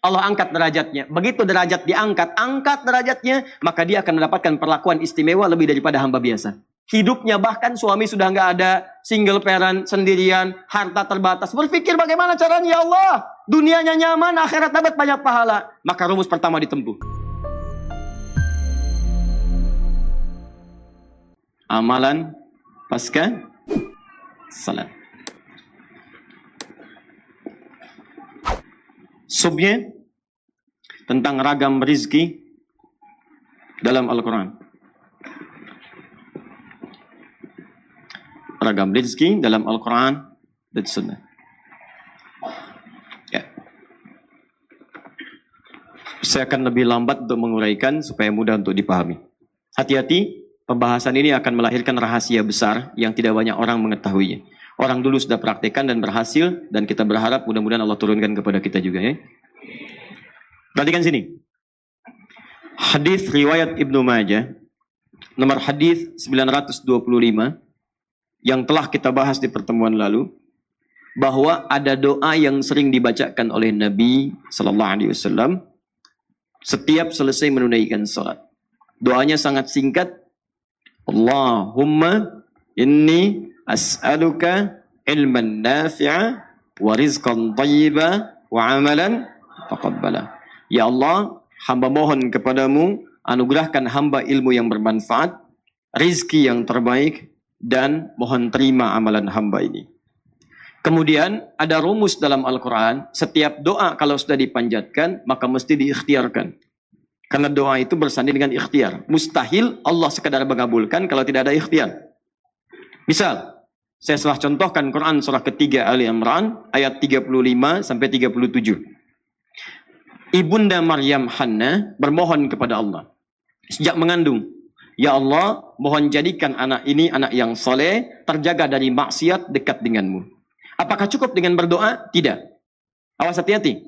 Allah angkat derajatnya. Begitu derajat diangkat, angkat derajatnya, maka dia akan mendapatkan perlakuan istimewa lebih daripada hamba biasa. Hidupnya bahkan suami sudah nggak ada, single parent, sendirian, harta terbatas. Berpikir bagaimana caranya, ya Allah, dunianya nyaman, akhirat dapat banyak pahala. Maka rumus pertama ditempuh. Amalan pasca salat. Subnya tentang ragam rizki dalam Al-Quran. Ragam rizki dalam Al-Quran dan Sunnah. Ya. Saya akan lebih lambat untuk menguraikan supaya mudah untuk dipahami. Hati-hati, pembahasan ini akan melahirkan rahasia besar yang tidak banyak orang mengetahuinya. Orang dulu sudah praktekkan dan berhasil, dan kita berharap mudah-mudahan Allah turunkan kepada kita juga, ya. Perhatikan sini. Hadis riwayat Ibnu Majah, nomor hadis 925, yang telah kita bahas di pertemuan lalu, bahwa ada doa yang sering dibacakan oleh Nabi Sallallahu Alaihi Wasallam setiap selesai menunaikan salat. Doanya sangat singkat. Allahumma inni as'aluka ilman nafi'a wa rizqan thayyiba wa amalan taqabbala. Ya Allah, hamba mohon kepadamu, anugerahkan hamba ilmu yang bermanfaat, rizki yang terbaik, dan mohon terima amalan hamba ini. Kemudian ada rumus dalam Al-Quran, setiap doa kalau sudah dipanjatkan, maka mesti diikhtiarkan. Karena doa itu bersanding dengan ikhtiar. Mustahil Allah sekadar mengabulkan kalau tidak ada ikhtiar. Misal, saya telah contohkan Quran surah ketiga Ali Imran ayat 35 sampai 37. Ibunda Maryam Hannah bermohon kepada Allah sejak mengandung, ya Allah, mohon jadikan anak ini anak yang soleh, terjaga dari maksiat, dekat denganmu. Apakah cukup dengan berdoa? Tidak. Awas, hati-hati.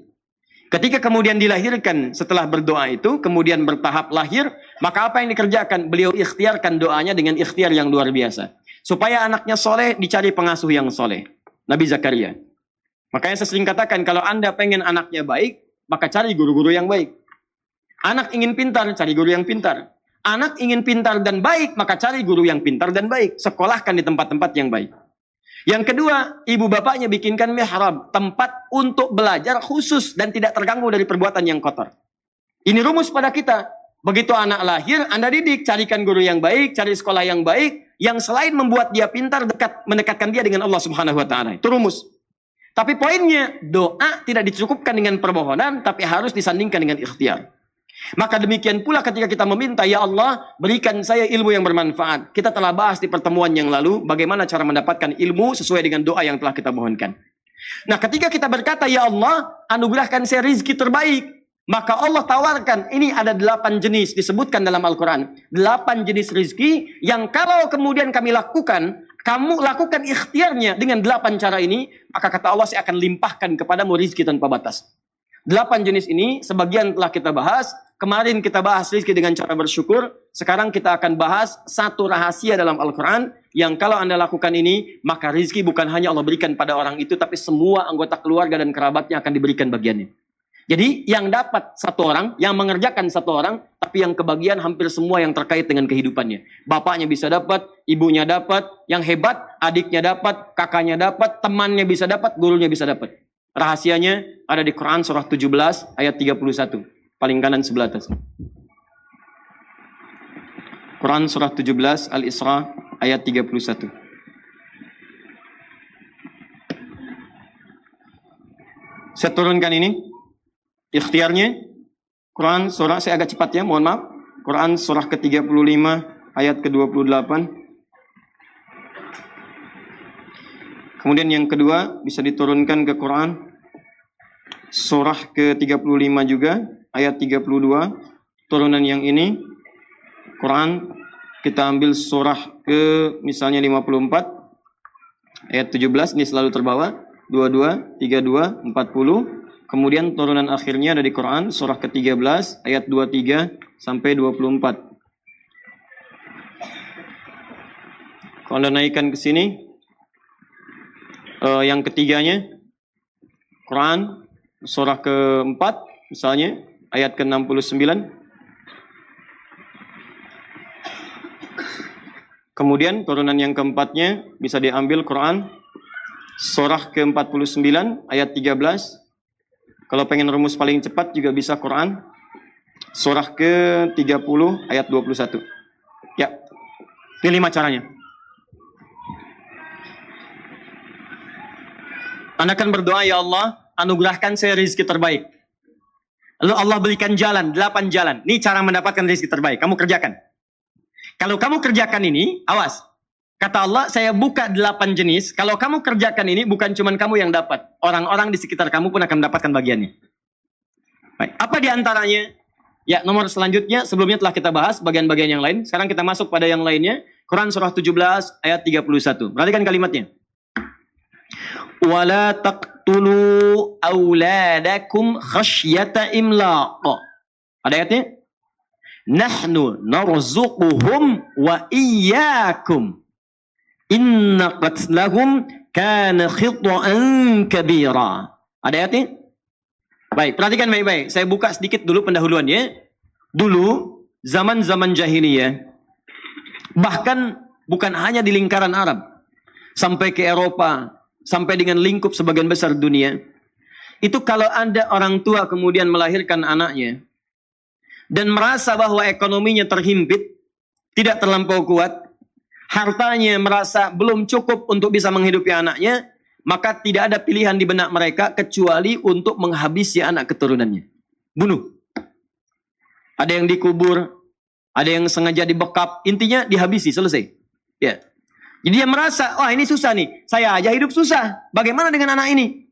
Ketika kemudian dilahirkan, setelah berdoa itu kemudian bertahap lahir, maka apa yang dikerjakan? Beliau ikhtiarkan doanya dengan ikhtiar yang luar biasa. Supaya anaknya soleh, dicari pengasuh yang soleh. Nabi Zakaria. Makanya saya sering katakan, kalau Anda pengen anaknya baik, maka cari guru-guru yang baik. Anak ingin pintar, cari guru yang pintar. Anak ingin pintar dan baik, maka cari guru yang pintar dan baik. Sekolahkan di tempat-tempat yang baik. Yang kedua, ibu bapaknya bikinkan mihrab, tempat untuk belajar khusus dan tidak terganggu dari perbuatan yang kotor. Ini rumus pada kita. Begitu anak lahir, Anda didik, carikan guru yang baik, cari sekolah yang baik, yang selain membuat dia pintar, mendekatkan dia dengan Allah Subhanahu wa Ta'ala. Itu rumus. Tapi poinnya, doa tidak dicukupkan dengan permohonan, tapi harus disandingkan dengan ikhtiar. Maka demikian pula ketika kita meminta, ya Allah, berikan saya ilmu yang bermanfaat. Kita telah bahas di pertemuan yang lalu, bagaimana cara mendapatkan ilmu sesuai dengan doa yang telah kita mohonkan. Nah, ketika kita berkata, ya Allah, anugerahkan saya rizki terbaik, maka Allah tawarkan, ini ada 8 jenis disebutkan dalam Al-Quran. 8 jenis rizki yang kalau kemudian kami lakukan, kamu lakukan ikhtiarnya dengan 8 cara ini, maka kata Allah, saya akan limpahkan kepadamu rizki tanpa batas. 8 jenis ini, sebagian telah kita bahas. Kemarin kita bahas rizki dengan cara bersyukur. Sekarang kita akan bahas satu rahasia dalam Al-Quran, yang kalau Anda lakukan ini, maka rizki bukan hanya Allah berikan pada orang itu, tapi semua anggota keluarga dan kerabatnya akan diberikan bagiannya. Jadi yang dapat satu orang, yang mengerjakan satu orang, tapi yang kebagian hampir semua yang terkait dengan kehidupannya. Bapaknya bisa dapat, ibunya dapat, yang hebat, adiknya dapat, kakaknya dapat, temannya bisa dapat, gurunya bisa dapat. Rahasianya ada di Quran surah 17 ayat 31. Paling kanan sebelah atas. Quran surah 17 Al-Isra ayat 31. Saya turunkan ini. Ikhtiarnya, Quran surah, saya agak cepat ya, mohon maaf. Quran surah ke-35 ayat ke-28. Kemudian yang kedua bisa diturunkan ke Quran surah ke-35 juga ayat 32. Turunan yang ini Quran kita ambil surah ke misalnya 54 ayat 17, ini selalu terbawa 22, 32, 40. Kemudian turunan akhirnya ada di Quran surah ke-13 ayat 23 sampai 24. Kalau Anda naikkan ke sini, yang ketiganya Quran surah ke-4 misalnya ayat ke-69. Kemudian turunan yang keempatnya bisa diambil Quran surah ke-49 ayat 13. Kalau pengen rumus paling cepat juga bisa Quran surah ke-30 ayat 21. Ya, ini 5 caranya. Anda akan berdoa, ya Allah, anugerahkan saya rezeki terbaik. Lalu Allah berikan jalan, 8 jalan. Ini cara mendapatkan rezeki terbaik. Kamu kerjakan. Kalau kamu kerjakan ini, awas. Kata Allah, saya buka 8 jenis. Kalau kamu kerjakan ini, bukan cuma kamu yang dapat. Orang-orang di sekitar kamu pun akan mendapatkan bagiannya. Baik. Apa di antaranya? Ya, nomor selanjutnya, sebelumnya telah kita bahas bagian-bagian yang lain. Sekarang kita masuk pada yang lainnya. Quran surah 17 ayat 31. Perhatikan kalimatnya. Wala taqtulu auladakum khasyata imlaq. Ada ayatnya? Nahnu narzuquhum wa iyyakum. Inna qatlahum kana khita'an kabira. Ada ayatnya? Baik, perhatikan baik-baik. Saya buka sedikit dulu pendahuluannya. Dulu, zaman-zaman jahiliyah, bahkan bukan hanya di lingkaran Arab, sampai ke Eropa, sampai dengan lingkup sebagian besar dunia, itu kalau ada orang tua kemudian melahirkan anaknya, dan merasa bahwa ekonominya terhimpit, tidak terlampau kuat, hartanya merasa belum cukup untuk bisa menghidupi anaknya, maka tidak ada pilihan di benak mereka kecuali untuk menghabisi anak keturunannya. Bunuh. Ada yang dikubur, ada yang sengaja dibekap, intinya dihabisi, selesai. Ya. Jadi dia merasa, wah ini susah nih, saya aja hidup susah, bagaimana dengan anak ini?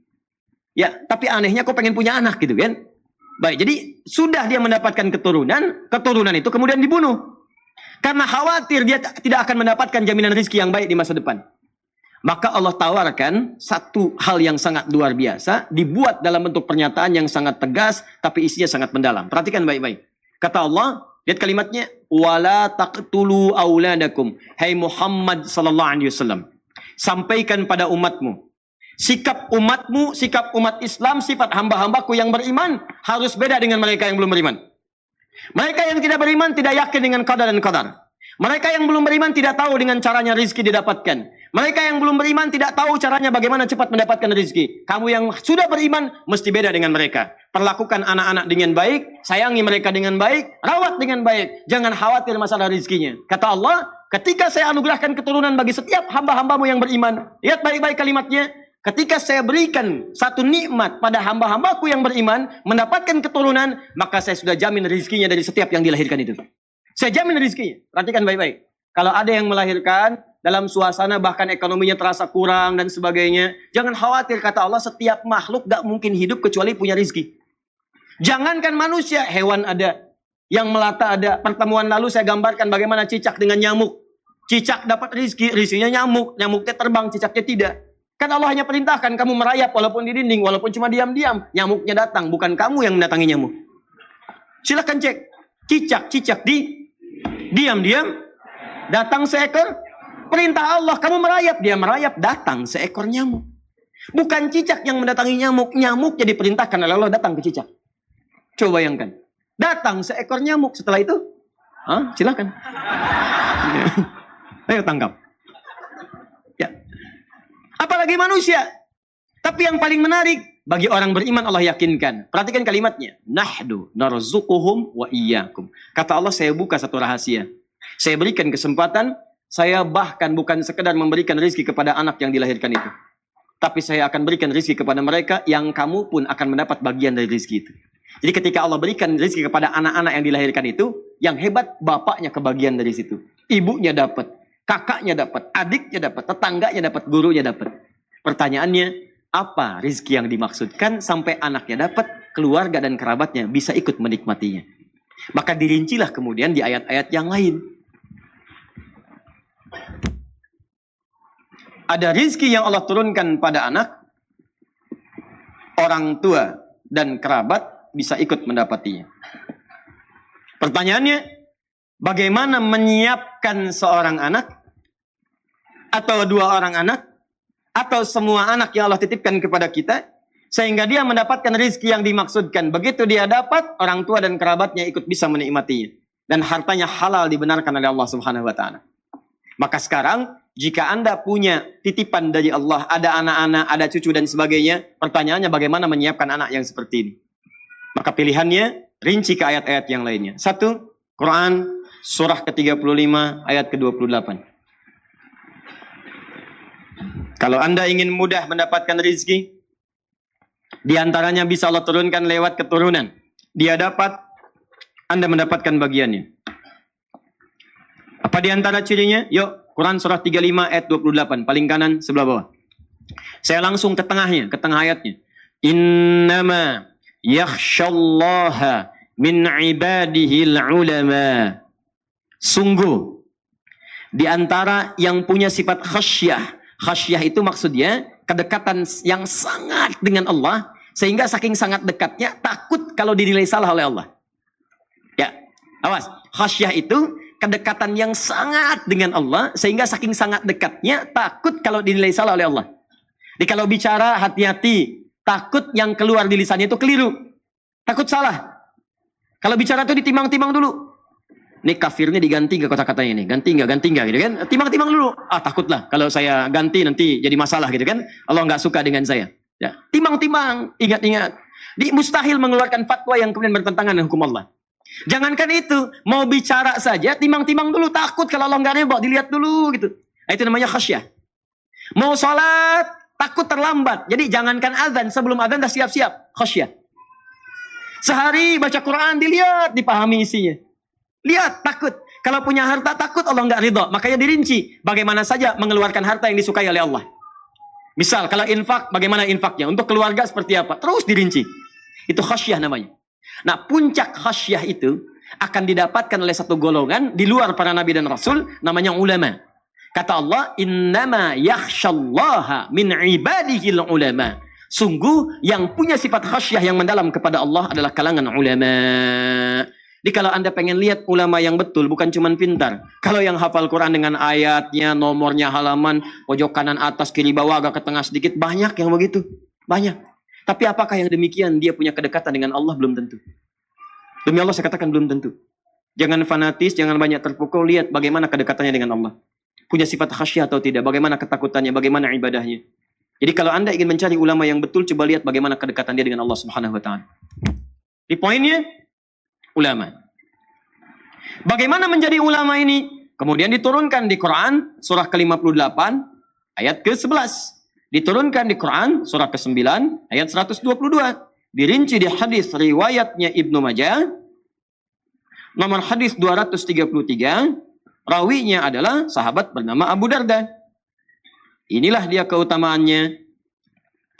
Ya, tapi anehnya kok pengen punya anak gitu kan? Baik, jadi sudah dia mendapatkan keturunan itu kemudian dibunuh. Karena khawatir dia tidak akan mendapatkan jaminan rezeki yang baik di masa depan. Maka Allah tawarkan satu hal yang sangat luar biasa, dibuat dalam bentuk pernyataan yang sangat tegas, tapi isinya sangat mendalam. Perhatikan baik-baik. Kata Allah, lihat kalimatnya, wala taqtulu auladakum. Hai Muhammad sallallahu alaihi wasallam, sampaikan pada umatmu, sikap umatmu, sikap umat Islam, sifat hamba-hambaku yang beriman harus beda dengan mereka yang belum beriman. Mereka yang tidak beriman tidak yakin dengan qada dan qadar. Mereka yang belum beriman tidak tahu dengan caranya rizki didapatkan. Mereka yang belum beriman tidak tahu caranya bagaimana cepat mendapatkan rizki. Kamu yang sudah beriman mesti beda dengan mereka. Perlakukan anak-anak dengan baik, sayangi mereka dengan baik, rawat dengan baik. Jangan khawatir masalah rizkinya. Kata Allah, ketika saya anugerahkan keturunan bagi setiap hamba-hambamu yang beriman. Lihat baik-baik kalimatnya. Ketika saya berikan satu nikmat pada hamba-hambaku yang beriman, mendapatkan keturunan, maka saya sudah jamin rizkinya dari setiap yang dilahirkan itu. Saya jamin rizkinya. Perhatikan baik-baik. Kalau ada yang melahirkan dalam suasana bahkan ekonominya terasa kurang dan sebagainya, jangan khawatir, kata Allah, setiap makhluk gak mungkin hidup kecuali punya rizki. Jangankan manusia, hewan ada, yang melata ada. Pertemuan lalu saya gambarkan bagaimana cicak dengan nyamuk. Cicak dapat rizki, rizkinya nyamuk. Nyamuknya terbang, cicaknya tidak. Kan Allah hanya perintahkan kamu merayap walaupun di dinding, walaupun cuma diam-diam. Nyamuknya datang, bukan kamu yang mendatangi nyamuk. Silahkan cek. Cicak diam-diam datang seekor. Perintah Allah, kamu merayap, dia merayap, datang seekor nyamuk. Bukan cicak yang mendatangi nyamuk, nyamuk jadi perintahkan oleh Allah datang ke cicak. Coba bayangkan, datang seekor nyamuk, setelah itu, silakan. Ayo tangkap. Ya. Apalagi manusia. Tapi yang paling menarik, bagi orang beriman Allah yakinkan. Perhatikan kalimatnya. Nahdu narzuquhum wa iyyakum. Kata Allah, saya buka satu rahasia. Saya berikan kesempatan, saya bahkan bukan sekedar memberikan rezeki kepada anak yang dilahirkan itu. Tapi saya akan berikan rezeki kepada mereka yang kamu pun akan mendapat bagian dari rezeki itu. Jadi ketika Allah berikan rezeki kepada anak-anak yang dilahirkan itu, yang hebat bapaknya kebagian dari situ. Ibunya dapat, kakaknya dapat, adiknya dapat, tetangganya dapat, gurunya dapat. Pertanyaannya, apa rezeki yang dimaksudkan sampai anaknya dapat, keluarga dan kerabatnya bisa ikut menikmatinya. Maka dirincilah kemudian di ayat-ayat yang lain. Ada rezeki yang Allah turunkan pada anak, orang tua dan kerabat bisa ikut mendapatinya. Pertanyaannya, bagaimana menyiapkan seorang anak, atau dua orang anak, atau semua anak yang Allah titipkan kepada kita, sehingga dia mendapatkan rezeki yang dimaksudkan. Begitu dia dapat, orang tua dan kerabatnya ikut bisa menikmatinya. Dan hartanya halal dibenarkan oleh Allah Subhanahu wa taala. Maka sekarang, jika Anda punya titipan dari Allah, ada anak-anak, ada cucu dan sebagainya, pertanyaannya bagaimana menyiapkan anak yang seperti ini? Maka pilihannya rinci ke ayat-ayat yang lainnya. 1. Quran surah ke-35 ayat ke-28. Kalau Anda ingin mudah mendapatkan rezeki, di antaranya bisa Allah turunkan lewat keturunan. Dia dapat, Anda mendapatkan bagiannya. Apa di antara cirinya? Yuk, Quran surah 35 ayat 28, paling kanan sebelah bawah. Saya langsung ke tengahnya, ke tengah ayatnya. Innama yakhshallaha min ibadihil ulama. Sungguh, di antara yang punya sifat khasyah. Khasyah itu maksudnya kedekatan yang sangat dengan Allah, sehingga saking sangat dekatnya takut kalau dinilai salah oleh Allah. Ya, awas. Khasyah itu kedekatan yang sangat dengan Allah, sehingga saking sangat dekatnya takut kalau dinilai salah oleh Allah. Jadi kalau bicara hati-hati, takut yang keluar di lisannya itu keliru. Takut salah. Kalau bicara itu ditimang-timang dulu. Ini kafirnya diganti nggak kata-katanya ini? Ganti nggak gitu kan? Timang-timang dulu. Takutlah kalau saya ganti nanti jadi masalah gitu kan? Allah nggak suka dengan saya. Ya, timang-timang, ingat-ingat. Mustahil mengeluarkan fatwa yang kemudian bertentangan dengan hukum Allah. Jangankan itu, mau bicara saja timang-timang dulu, takut kalau Allah nggak ridho, dilihat dulu gitu. Nah, itu namanya khasyah. Mau sholat, takut terlambat. Jadi jangankan azan, sebelum azan dah siap-siap, khasyah. Sehari baca Quran, dilihat, dipahami isinya. Lihat, takut. Kalau punya harta, takut Allah nggak ridho. Makanya dirinci, bagaimana saja mengeluarkan harta yang disukai oleh Allah. Misal, kalau infak, bagaimana infaknya? Untuk keluarga seperti apa? Terus dirinci. Itu khasyah namanya. Nah, puncak khasyah itu akan didapatkan oleh satu golongan di luar para nabi dan rasul, namanya ulama. Kata Allah, innama yakhshallaha min ibadihil ulama. Sungguh yang punya sifat khasyah yang mendalam kepada Allah adalah kalangan ulama. Jadi kalau Anda pengen lihat ulama yang betul, bukan cuma pintar. Kalau yang hafal Quran dengan ayatnya, nomornya, halaman, pojok kanan atas, kiri bawah, agak ke tengah sedikit, banyak yang begitu. Banyak. Tapi apakah yang demikian dia punya kedekatan dengan Allah? Belum tentu. Demi Allah saya katakan belum tentu. Jangan fanatis, jangan banyak terpukul. Lihat bagaimana kedekatannya dengan Allah. Punya sifat khasyah atau tidak? Bagaimana ketakutannya? Bagaimana ibadahnya? Jadi kalau Anda ingin mencari ulama yang betul, coba lihat bagaimana kedekatan dia dengan Allah Subhanahu wa taala. Di poinnya, ulama. Bagaimana menjadi ulama ini? Kemudian diturunkan di Quran surah ke-58 ayat ke-11. Diturunkan di Quran surah ke-9 ayat 122. Dirinci di hadis riwayatnya Ibnu Majah nomor hadis 233. Rawinya adalah sahabat bernama Abu Darda. Inilah dia keutamaannya.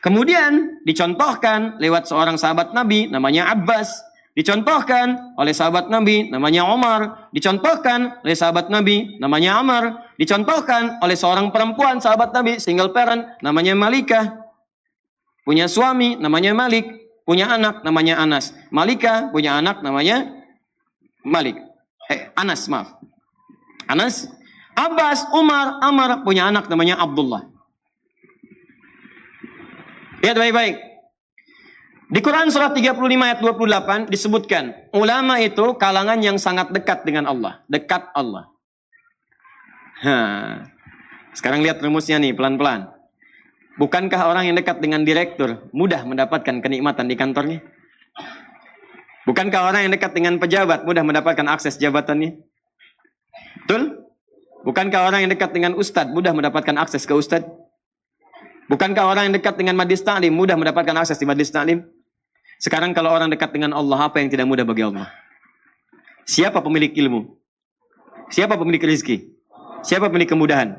Kemudian dicontohkan lewat seorang sahabat Nabi namanya Abbas. Dicontohkan oleh sahabat Nabi namanya Umar. Dicontohkan oleh sahabat Nabi namanya Amr. Dicontohkan oleh seorang perempuan sahabat Nabi, single parent, namanya Malikah. Punya suami namanya Malik. Punya anak namanya Anas. Malikah punya anak namanya Malik. Anas, maaf. Anas. Abbas, Umar, Amr punya anak namanya Abdullah. Lihat baik-baik. Di Quran surah 35 ayat 28 disebutkan, ulama itu kalangan yang sangat dekat dengan Allah. Dekat Allah. Sekarang lihat rumusnya nih, pelan-pelan. Bukankah orang yang dekat dengan direktur mudah mendapatkan kenikmatan di kantornya? Bukankah orang yang dekat dengan pejabat mudah mendapatkan akses jabatannya? Betul? Bukankah orang yang dekat dengan ustadz mudah mendapatkan akses ke ustadz? Bukankah orang yang dekat dengan majlis ta'lim mudah mendapatkan akses di majlis ta'lim? Sekarang kalau orang dekat dengan Allah, apa yang tidak mudah bagi Allah? Siapa pemilik ilmu? Siapa pemilik rezeki? Siapa pemilik kemudahan?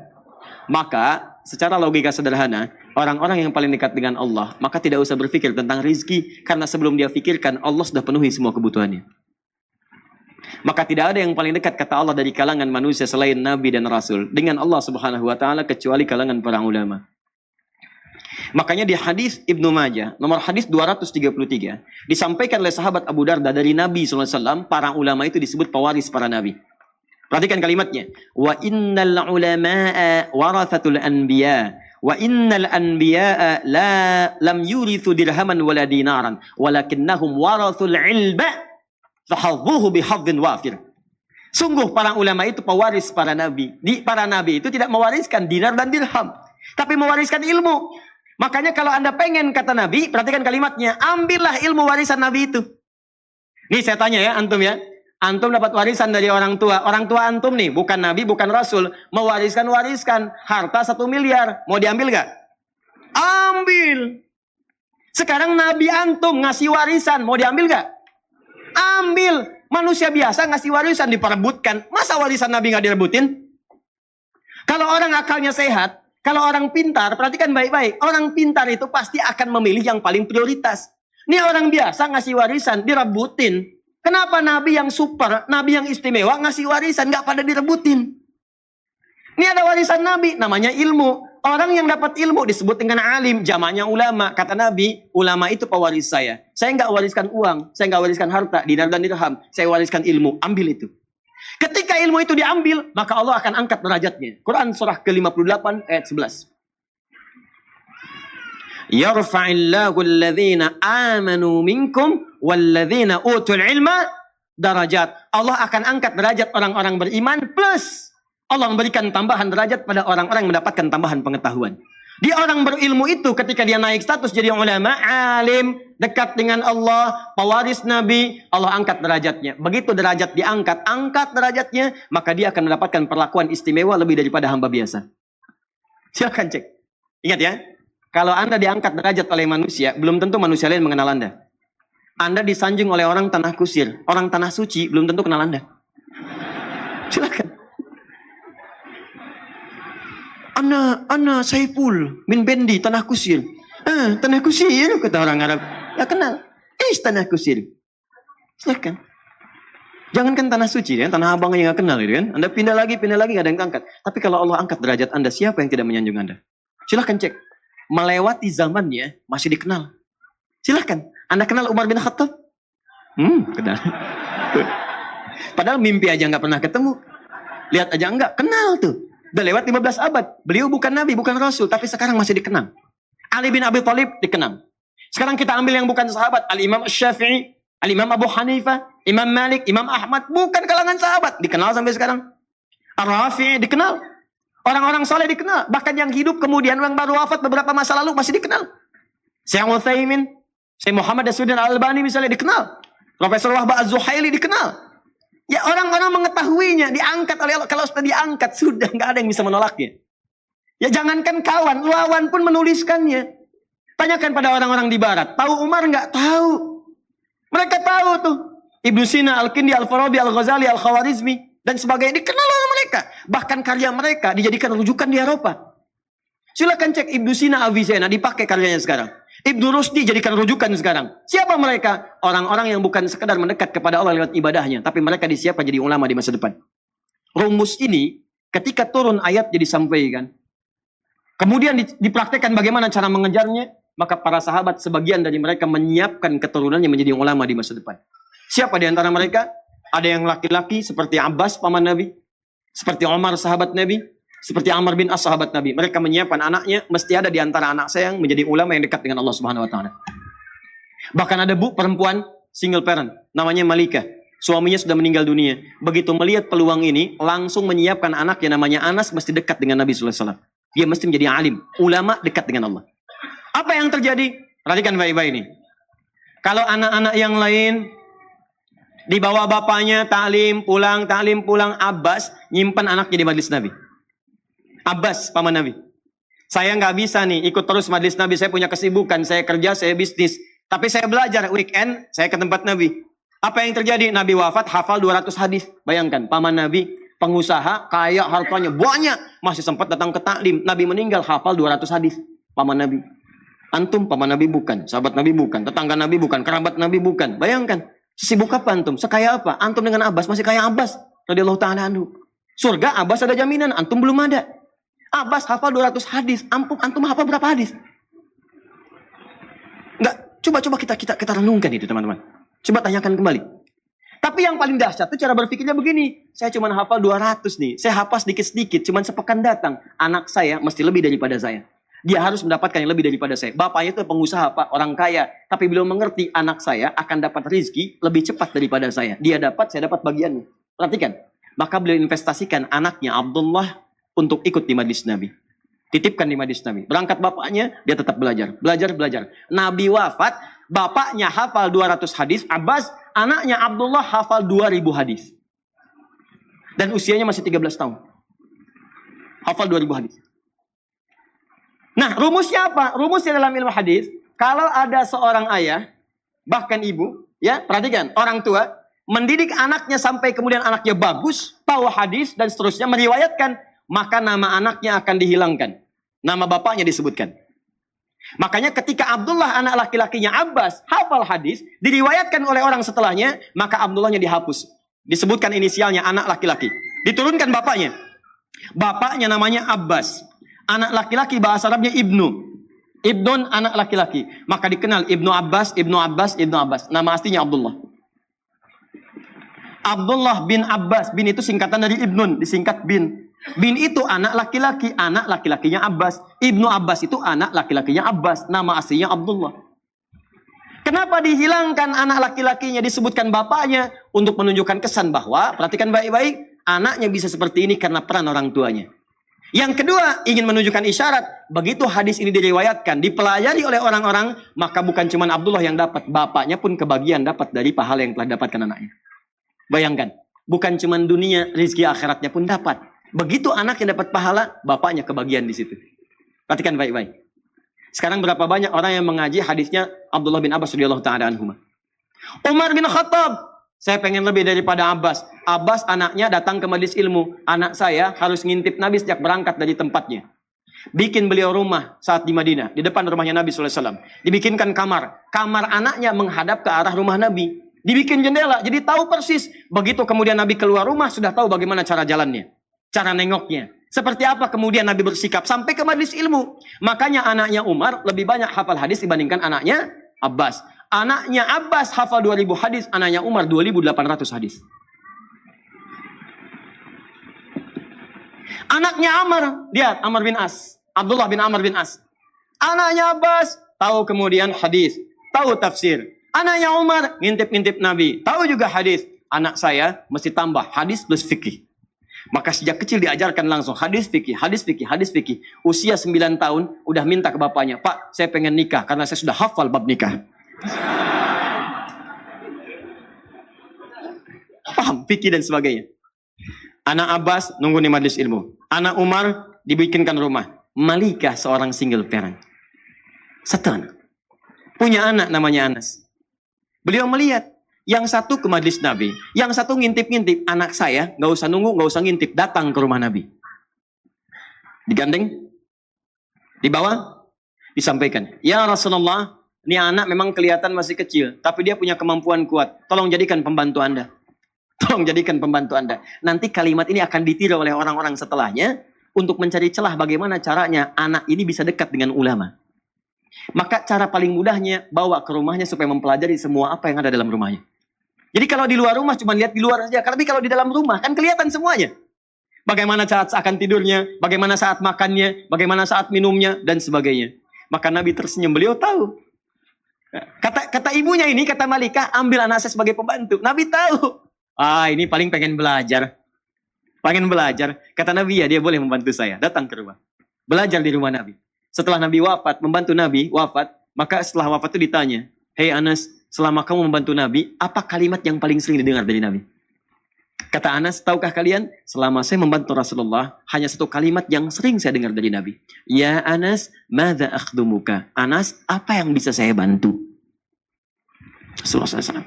Maka secara logika sederhana, orang-orang yang paling dekat dengan Allah, maka tidak usah berpikir tentang rezeki, karena sebelum dia pikirkan, Allah sudah penuhi semua kebutuhannya. Maka tidak ada yang paling dekat, kata Allah, dari kalangan manusia selain Nabi dan Rasul dengan Allah Subhanahu wa taala kecuali kalangan para ulama. Makanya di hadis Ibnu Majah nomor hadis 233 disampaikan oleh sahabat Abu Darda dari Nabi SAW, para ulama itu disebut pewaris para nabi. Perhatikan kalimatnya. Wa innal ulama'a warathatul anbiya Wa innal anbiya'a lam yurithu dirhaman wala dinaran walakinnahum warathul ilma fahadhuhu bihadhin wafir. Sungguh para ulama itu pewaris para nabi. Para nabi itu tidak mewariskan dinar dan dirham, tapi mewariskan ilmu. Makanya kalau Anda pengen kata Nabi, perhatikan kalimatnya, ambillah ilmu warisan Nabi itu. Nih saya tanya ya, antum ya. Antum dapat warisan dari orang tua. Orang tua antum nih, bukan Nabi, bukan Rasul. Mewariskan harta 1 miliar. Mau diambil gak? Ambil. Sekarang Nabi antum ngasih warisan. Mau diambil gak? Ambil. Manusia biasa ngasih warisan diperebutkan. Masa warisan Nabi gak direbutin? Kalau orang akalnya sehat, kalau orang pintar, perhatikan baik-baik. Orang pintar itu pasti akan memilih yang paling prioritas. Ini orang biasa ngasih warisan, direbutin. Kenapa Nabi yang super, Nabi yang istimewa ngasih warisan, gak pada direbutin? Ini ada warisan Nabi, namanya ilmu. Orang yang dapat ilmu disebut dengan alim, jamaknya ulama. Kata Nabi, ulama itu pewaris saya. Saya nggak wariskan uang, saya nggak wariskan harta, dinar dan dirham. Saya wariskan ilmu, ambil itu. Ketika ilmu itu diambil, maka Allah akan angkat derajatnya. Quran surah ke-58 ayat 11. Yarfa'illahu alladhina amanu minkum walladhina utul ilma darajat. Allah akan angkat derajat orang-orang beriman plus Allah memberikan tambahan derajat pada orang-orang yang mendapatkan tambahan pengetahuan. Di orang berilmu itu ketika dia naik status jadi ulama, alim, dekat dengan Allah, pewaris Nabi, Allah angkat derajatnya. Begitu derajat diangkat, angkat derajatnya, maka dia akan mendapatkan perlakuan istimewa lebih daripada hamba biasa. Silakan cek. Ingat ya, kalau Anda diangkat derajat oleh manusia, belum tentu manusia lain mengenal Anda. Anda disanjung oleh orang tanah kusir, orang tanah suci, belum tentu kenal Anda. Silakan. Ana Saiful min Bendi tanah kusir. Tanah kusir kata orang Arab. Ya kenal. Tanah kusir. Silakan. Jangankan tanah suci ya, tanah abang yang nggak kenal gitu kan. Anda pindah lagi nggak ada yang angkat. Tapi kalau Allah angkat derajat Anda, siapa yang tidak menyanjung Anda? Silakan cek. Melewati zamannya masih dikenal. Silakan. Anda kenal Umar bin Khattab? Kenal. Padahal mimpi aja nggak pernah ketemu. Lihat aja enggak, kenal tuh. Udah lewat 15 abad. Beliau bukan Nabi, bukan Rasul. Tapi sekarang masih dikenal. Ali bin Abi Thalib dikenal. Sekarang kita ambil yang bukan sahabat. Al-Imam Syafi'i, Al-Imam Abu Hanifah, Imam Malik, Imam Ahmad. Bukan kalangan sahabat. Dikenal sampai sekarang. Ar-Rafi'i dikenal. Orang-orang soleh dikenal. Bahkan yang hidup kemudian, yang baru wafat beberapa masa lalu masih dikenal. Syekh Utsaimin, Syekh Muhammad Nasruddin Al-Albani misalnya dikenal. Profesor Wahbah Az-Zuhaili dikenal. Ya orang-orang mengetahuinya, diangkat oleh Allah. Kalau sudah diangkat, sudah nggak ada yang bisa menolaknya. Ya jangankan kawan, lawan pun menuliskannya. Tanyakan pada orang-orang di barat. Tahu Umar nggak? Tahu. Mereka tahu tuh. Ibnu Sina, Al-Kindi, Al-Farabi, Al-Ghazali, Al-Khawarizmi. Dan sebagainya. Dikenal oleh mereka. Bahkan karya mereka dijadikan rujukan di Eropa. Silakan cek Ibnu Sina, Avicenna. Dipakai karyanya sekarang. Ibnu Rusdi jadikan rujukan sekarang. Siapa mereka? Orang-orang yang bukan sekedar mendekat kepada Allah lewat ibadahnya, tapi mereka disiapkan jadi ulama di masa depan. Rumus ini ketika turun ayat jadi sampaikan. Kemudian dipraktekkan bagaimana cara mengejarnya, maka para sahabat sebagian dari mereka menyiapkan keturunannya menjadi ulama di masa depan. Siapa di antara mereka? Ada yang laki-laki seperti Abbas paman Nabi, seperti Umar sahabat Nabi, seperti Amr bin As sahabat Nabi. Mereka menyiapkan anaknya, mesti ada di antara anak saya yang menjadi ulama yang dekat dengan Allah Subhanahu wa taala. Bahkan ada perempuan single parent, namanya Malika. Suaminya sudah meninggal dunia. Begitu melihat peluang ini, langsung menyiapkan anaknya namanya Anas mesti dekat dengan Nabi sallallahu alaihi wasallam. Dia mesti menjadi alim, ulama dekat dengan Allah. Apa yang terjadi? Perhatikan baik-baik ini. Kalau anak-anak yang lain dibawa bapaknya taklim pulang, Abbas nyimpan anaknya di majelis Nabi. Abbas, paman Nabi. Saya nggak bisa nih ikut terus majelis Nabi. Saya punya kesibukan, saya kerja, saya bisnis. Tapi saya belajar, weekend saya ke tempat Nabi. Apa yang terjadi? Nabi wafat, hafal 200 hadis. Bayangkan, paman Nabi, pengusaha, kaya, hartanya banyak. Masih sempat datang ke taklim. Nabi meninggal, hafal 200 hadis. Paman Nabi. Antum, paman Nabi bukan. Sahabat Nabi bukan. Tetangga Nabi bukan. Kerabat Nabi bukan. Bayangkan, sibuk apa antum? Sekaya apa? Antum dengan Abbas, masih kaya Abbas. Radhiyallahu ta'ala anhu. Surga, Abbas ada jaminan. Antum belum ada. Abbas hafal 200 hadis. Antum hafal berapa hadis? Enggak. Coba kita renungkan itu teman-teman. Coba tanyakan kembali. Tapi yang paling dahsyat itu cara berpikirnya begini. Saya cuma hafal 200 nih. Saya hafal sedikit-sedikit. Cuma sepekan datang. Anak saya mesti lebih daripada saya. Dia harus mendapatkan yang lebih daripada saya. Bapaknya itu pengusaha, Pak, orang kaya. Tapi beliau mengerti anak saya akan dapat rezeki lebih cepat daripada saya. Dia dapat, saya dapat bagiannya. Perhatikan. Maka beliau investasikan anaknya Abdullah untuk ikut di majlis Nabi. Titipkan di majlis Nabi. Berangkat bapaknya, dia tetap belajar. Belajar. Nabi wafat, bapaknya hafal 200 hadis. Abbas, anaknya Abdullah hafal 2000 hadis. Dan usianya masih 13 tahun. Hafal 2000 hadis. Nah, rumusnya apa? Rumusnya dalam ilmu hadis, kalau ada seorang ayah, bahkan ibu, ya, perhatikan, orang tua mendidik anaknya sampai kemudian anaknya bagus, tahu hadis dan seterusnya, meriwayatkan, maka nama anaknya akan dihilangkan. Nama bapaknya disebutkan. Makanya ketika Abdullah anak laki-lakinya Abbas hafal hadis, diriwayatkan oleh orang setelahnya, maka Abdullahnya dihapus. Disebutkan inisialnya anak laki-laki. Diturunkan bapaknya. Bapaknya namanya Abbas. Anak laki-laki bahasa Arabnya Ibnu. Ibnun anak laki-laki. Maka dikenal Ibnu Abbas, Ibnu Abbas, Ibnu Abbas. Nama aslinya Abdullah. Abdullah bin Abbas. Bin itu singkatan dari Ibnun. Disingkat bin. Bin itu anak laki-laki. Anak laki-lakinya Abbas. Ibnu Abbas itu anak laki-lakinya Abbas. Nama aslinya Abdullah. Kenapa dihilangkan anak laki-lakinya, disebutkan bapaknya? Untuk menunjukkan kesan bahwa, perhatikan baik-baik, anaknya bisa seperti ini karena peran orang tuanya. Yang kedua, ingin menunjukkan isyarat. Begitu hadis ini diriwayatkan, dipelajari oleh orang-orang, maka bukan cuma Abdullah yang dapat, bapaknya pun kebagian dapat dari pahala yang telah dapatkan anaknya. Bayangkan, bukan cuma dunia, rezeki akhiratnya pun dapat. Begitu anak yang dapat pahala, bapaknya kebagian di situ. Perhatikan baik-baik. Sekarang berapa banyak orang yang mengaji hadisnya Abdullah bin Abbas radhiyallahu ta'ala anhuma. Umar bin Khattab, saya pengen lebih daripada Abbas. Abbas anaknya datang ke majelis ilmu. Anak saya harus ngintip Nabi sejak berangkat dari tempatnya. Bikin beliau rumah saat di Madinah. Di depan rumahnya Nabi SAW. Dibikinkan kamar. Kamar anaknya menghadap ke arah rumah Nabi. Dibikin jendela. Jadi tahu persis. Begitu kemudian Nabi keluar rumah, sudah tahu bagaimana cara jalannya. Cara nengoknya. Seperti apa kemudian Nabi bersikap. Sampai ke majelis ilmu. Makanya anaknya Umar lebih banyak hafal hadis dibandingkan anaknya Abbas. Anaknya Abbas hafal 2000 hadis, anaknya Umar 2800 hadis. Anaknya Amr, lihat Amr bin As, Abdullah bin Amr bin As. Anaknya Abbas tahu kemudian hadis, tahu tafsir. Anaknya Umar ngintip-ngintip Nabi, tahu juga hadis. Anak saya mesti tambah hadis plus fikih. Maka sejak kecil diajarkan langsung hadis fikih, hadis fikih, hadis fikih. Usia 9 tahun udah minta ke bapaknya, "Pak, saya pengen nikah karena saya sudah hafal bab nikah." Paham fikih dan sebagainya. Anak Abbas nunggu di majelis ilmu. Anak Umar dibikinkan rumah. Malikah seorang single parent. Satu anak. Punya anak namanya Anas. Beliau melihat yang satu ke majelis Nabi, yang satu ngintip-ngintip. Anak saya nggak usah nunggu, nggak usah ngintip, datang ke rumah Nabi. Digandeng, dibawa, disampaikan. Ya Rasulullah, ini anak memang kelihatan masih kecil, tapi dia punya kemampuan kuat. Tolong jadikan pembantu Anda. Tolong jadikan pembantu Anda. Nanti kalimat ini akan ditiru oleh orang-orang setelahnya untuk mencari celah bagaimana caranya anak ini bisa dekat dengan ulama. Maka cara paling mudahnya bawa ke rumahnya supaya mempelajari semua apa yang ada dalam rumahnya. Jadi kalau di luar rumah cuma lihat di luar saja, tapi kalau di dalam rumah kan kelihatan semuanya. Bagaimana saat akan tidurnya, bagaimana saat makannya, bagaimana saat minumnya dan sebagainya. Maka Nabi tersenyum, beliau tahu. Kata ibunya ini, kata Malikah, ambil anak saya sebagai pembantu. Nabi tahu. Ini paling pengen belajar. Pengen belajar. Kata Nabi, ya dia boleh membantu saya. Datang ke rumah. Belajar di rumah Nabi. Setelah Nabi wafat, membantu Nabi wafat, maka setelah wafat itu ditanya, "Hei Anas, selama kamu membantu Nabi, apa kalimat yang paling sering didengar dari Nabi?" Kata Anas, "Tahukah kalian, selama saya membantu Rasulullah, hanya satu kalimat yang sering saya dengar dari Nabi. Ya Anas, madza akhdumuka?" Anas, apa yang bisa saya bantu? Rasulullah SAW.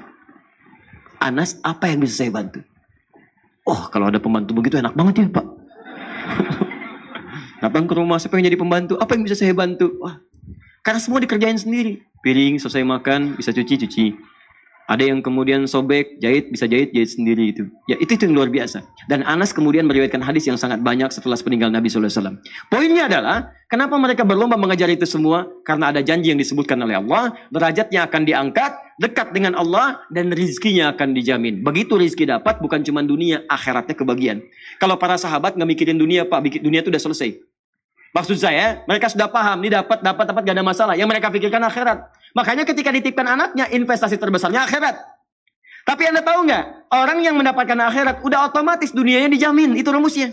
Anas, apa yang bisa saya bantu? Oh, kalau ada pembantu begitu enak banget ya, Pak. Datang ke rumah, saya pengen jadi pembantu. Apa yang bisa saya bantu? Wah, karena semua dikerjain sendiri. Piring, selesai makan, bisa cuci. Ada yang kemudian sobek, jahit, bisa jahit sendiri itu. Ya, itu yang luar biasa. Dan Anas kemudian meriwayatkan hadis yang sangat banyak setelah peninggal Nabi SAW. Poinnya adalah, kenapa mereka berlomba mengejar itu semua? Karena ada janji yang disebutkan oleh Allah, derajatnya akan diangkat, dekat dengan Allah, dan rizkinya akan dijamin. Begitu rizki dapat, bukan cuma dunia, akhiratnya kebagian. Kalau para sahabat nggak mikirin dunia, Pak, dunia itu udah selesai. Maksud saya, mereka sudah paham, ini dapat, gak ada masalah. Yang mereka pikirkan akhirat. Makanya ketika dititipkan anaknya, investasi terbesarnya akhirat. Tapi Anda tahu nggak? Orang yang mendapatkan akhirat, udah otomatis dunianya dijamin. Itu rumusnya.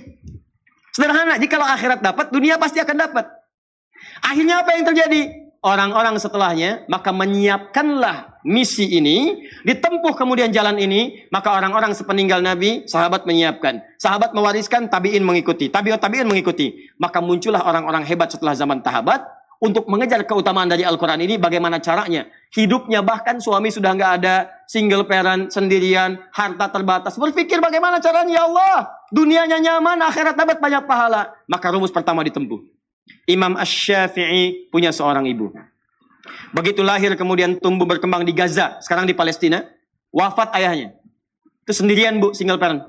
Sederhana, jika kalau akhirat dapat, dunia pasti akan dapat. Akhirnya apa yang terjadi? Orang-orang setelahnya, maka menyiapkanlah misi ini, ditempuh kemudian jalan ini, maka orang-orang sepeninggal Nabi, sahabat menyiapkan. Sahabat mewariskan, tabi'in mengikuti. Tabi'in mengikuti. Maka muncullah orang-orang hebat setelah zaman sahabat, untuk mengejar keutamaan dari Al-Quran ini, bagaimana caranya? Hidupnya bahkan suami sudah nggak ada, single parent, sendirian, harta terbatas. Berpikir bagaimana caranya, ya Allah, dunianya nyaman, akhirat dapat banyak pahala. Maka rumus pertama ditempuh. Imam Asy-Syafi'i punya seorang ibu. Begitu lahir kemudian tumbuh berkembang di Gaza, sekarang di Palestina, wafat ayahnya. Itu sendirian bu, single parent.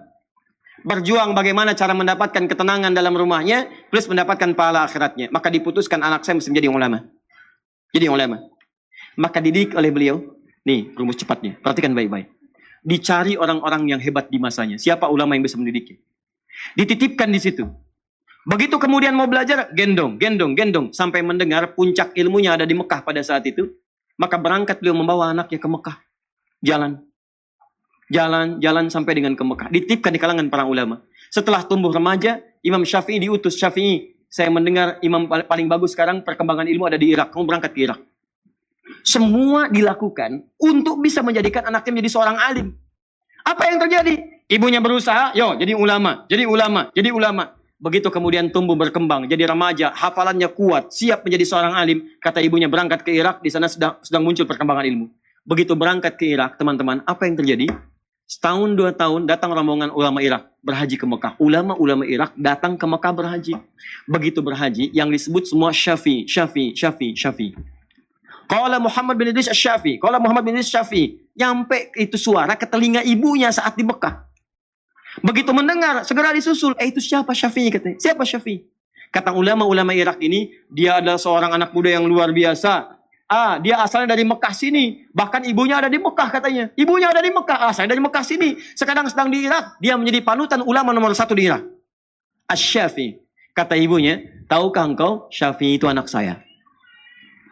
Berjuang bagaimana cara mendapatkan ketenangan dalam rumahnya, plus mendapatkan pahala akhiratnya. Maka diputuskan anak saya mesti menjadi ulama. Jadi ulama. Maka dididik oleh beliau. Nih, rumus cepatnya. Perhatikan baik-baik. Dicari orang-orang yang hebat di masanya. Siapa ulama yang bisa mendidiknya? Dititipkan di situ. Begitu kemudian mau belajar, gendong. Sampai mendengar puncak ilmunya ada di Mekah pada saat itu. Maka berangkat beliau membawa anaknya ke Mekah. Jalan sampai dengan ke Mekah. Dititipkan di kalangan para ulama. Setelah tumbuh remaja, Imam Syafi'i diutus. Syafi'i, saya mendengar imam paling bagus sekarang perkembangan ilmu ada di Irak. Kamu berangkat ke Irak. Semua dilakukan untuk bisa menjadikan anaknya menjadi seorang alim. Apa yang terjadi? Ibunya berusaha, jadi ulama. Begitu kemudian tumbuh berkembang, jadi remaja, hafalannya kuat, siap menjadi seorang alim. Kata ibunya berangkat ke Irak, di sana sedang muncul perkembangan ilmu. Begitu berangkat ke Irak, teman-teman, apa yang terjadi? Setahun 2 tahun datang rombongan ulama Irak berhaji ke Mekah. Ulama-ulama Irak datang ke Mekah berhaji. Begitu berhaji, yang disebut semua Syafi'i. Qala Muhammad bin Idris Asy-Syafi'i. Nyampe itu suara ke telinga ibunya saat di Mekah. Begitu mendengar, segera disusul. Itu siapa Syafi'i katanya? Siapa Syafi'i? Kata ulama-ulama Irak ini, dia adalah seorang anak muda yang luar biasa. Dia asalnya dari Mekah sini. Bahkan ibunya ada di Mekah katanya. Ibunya ada di Mekah. Saya dari Mekah sini. Sekarang sedang di Irak. Dia menjadi panutan ulama nomor 1 di Irak. Asy-Syafi'i. Kata ibunya, tahukah engkau Syafi'i itu anak saya?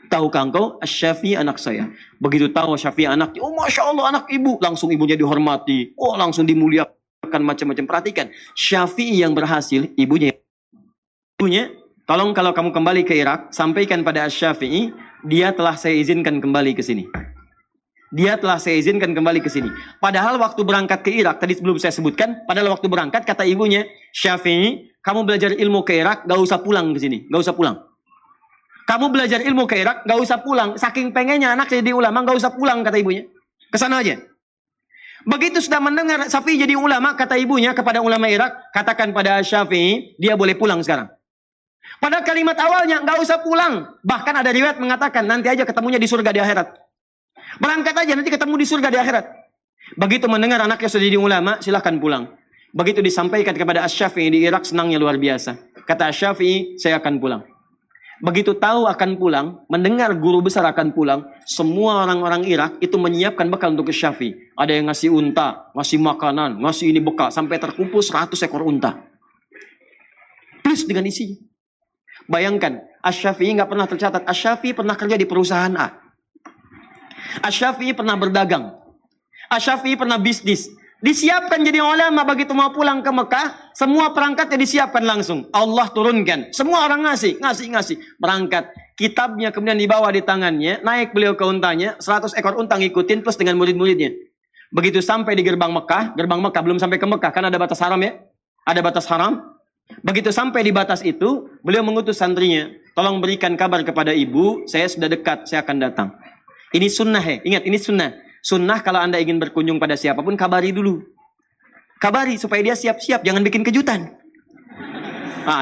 Tahukah engkau Asy-Syafi'i anak saya? Begitu tahu Syafi'i anaknya, Masya Allah anak ibu. Langsung ibunya dihormati. Langsung dimuliakan macam-macam. Perhatikan, Syafi'i yang berhasil, ibunya, tolong kalau kamu kembali ke Irak, sampaikan pada Asy-Syafi'i, dia telah saya izinkan kembali ke sini. Padahal waktu berangkat ke Irak, tadi sebelum saya sebutkan, padahal waktu berangkat, kata ibunya, Syafi'i, kamu belajar ilmu ke Irak, gak usah pulang ke sini. Gak usah pulang. Kamu belajar ilmu ke Irak, gak usah pulang. Saking pengennya anak jadi ulama, gak usah pulang, kata ibunya. Kesana aja. Begitu sudah mendengar Syafi'i jadi ulama, kata ibunya kepada ulama Irak, katakan pada Syafi'i, dia boleh pulang sekarang. Pada kalimat awalnya, nggak usah pulang. Bahkan ada riwayat mengatakan, nanti aja ketemunya di surga di akhirat. Berangkat aja, nanti ketemu di surga di akhirat. Begitu mendengar anaknya sudah jadi ulama, silahkan pulang. Begitu disampaikan kepada Asy-Syafi'i di Irak, senangnya luar biasa. Kata Asy-Syafi'i, saya akan pulang. Begitu tahu akan pulang, mendengar guru besar akan pulang, semua orang-orang Irak itu menyiapkan bekal untuk Syafi'i. Ada yang ngasih unta, ngasih makanan, ngasih ini bekal, sampai terkumpul 100 ekor unta. Plus dengan isinya. Bayangkan, Asy-Syafi'i nggak pernah tercatat. Asy-Syafi'i pernah kerja di perusahaan A. Asy-Syafi'i pernah berdagang. Asy-Syafi'i pernah bisnis. Disiapkan jadi ulama, begitu mau pulang ke Mekah, semua perangkatnya disiapkan langsung. Allah turunkan. Semua orang ngasih. Berangkat. Kitabnya kemudian dibawa di tangannya, naik beliau ke untanya, 100 ekor unta ngikutin plus dengan murid-muridnya. Begitu sampai di gerbang Mekah belum sampai ke Mekah, kan ada batas haram ya? Ada batas haram. Begitu sampai di batas itu, beliau mengutus santrinya, tolong berikan kabar kepada ibu, saya sudah dekat, saya akan datang. Ini sunnah ya, ingat ini sunnah. Sunnah kalau Anda ingin berkunjung pada siapapun, kabari dulu. Kabari supaya dia siap-siap, jangan bikin kejutan.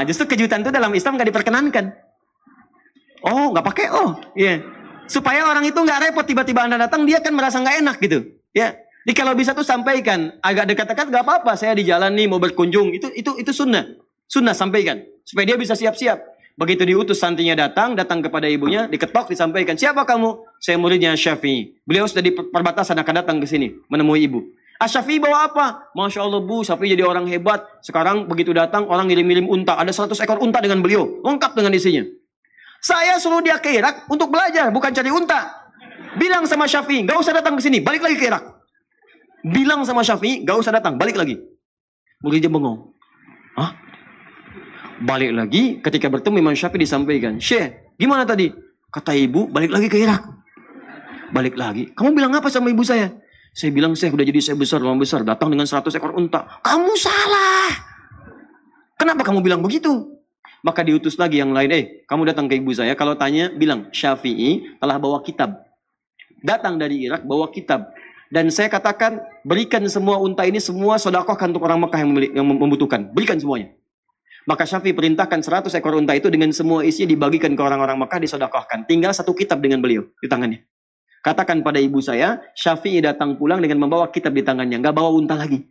Justru kejutan itu dalam Islam nggak diperkenankan. Nggak pakai iya. Supaya orang itu nggak repot, tiba-tiba Anda datang, dia kan merasa nggak enak gitu. Ya. Jadi kalau bisa tuh sampaikan, agak dekat-dekat nggak apa-apa, saya di jalan nih mau berkunjung, itu sunnah. Sunnah sampaikan, supaya dia bisa siap-siap. Begitu diutus santrinya datang kepada ibunya, diketok, disampaikan, siapa kamu? Saya muridnya Syafi'i. Beliau sudah di perbatasan akan datang ke sini, menemui ibu. Asy-Syafi'i bawa apa? Masya Allah Bu, Syafi'i jadi orang hebat. Sekarang begitu datang, orang ngirim-ngirim unta. Ada 100 ekor unta dengan beliau. Lengkap dengan isinya. Saya suruh dia ke Irak untuk belajar, bukan cari unta. Bilang sama Syafi'i, gak usah datang ke sini, balik lagi ke Irak. Bilang sama Syafi'i, gak usah datang, balik lagi. Muridnya bengong. Hah? Balik lagi, ketika bertemu Imam Syafi'i disampaikan, Syekh, gimana tadi? Kata ibu, balik lagi ke Irak. Balik lagi. Kamu bilang apa sama ibu saya? Saya bilang, Syekh udah jadi saya besar, ulama besar, datang dengan 100 ekor unta. Kamu salah. Kenapa kamu bilang begitu? Maka diutus lagi yang lain, kamu datang ke ibu saya, kalau tanya, bilang, Syafi'i telah bawa kitab. Datang dari Irak, bawa kitab. Dan saya katakan, berikan semua unta ini, semua sedekahkan untuk orang Mekah yang membutuhkan. Berikan semuanya. Maka Syafi'i perintahkan 100 ekor unta itu dengan semua isinya dibagikan ke orang-orang Mekah, disedekahkan. Tinggal satu kitab dengan beliau di tangannya. Katakan pada ibu saya, Syafi'i datang pulang dengan membawa kitab di tangannya. Nggak bawa unta lagi.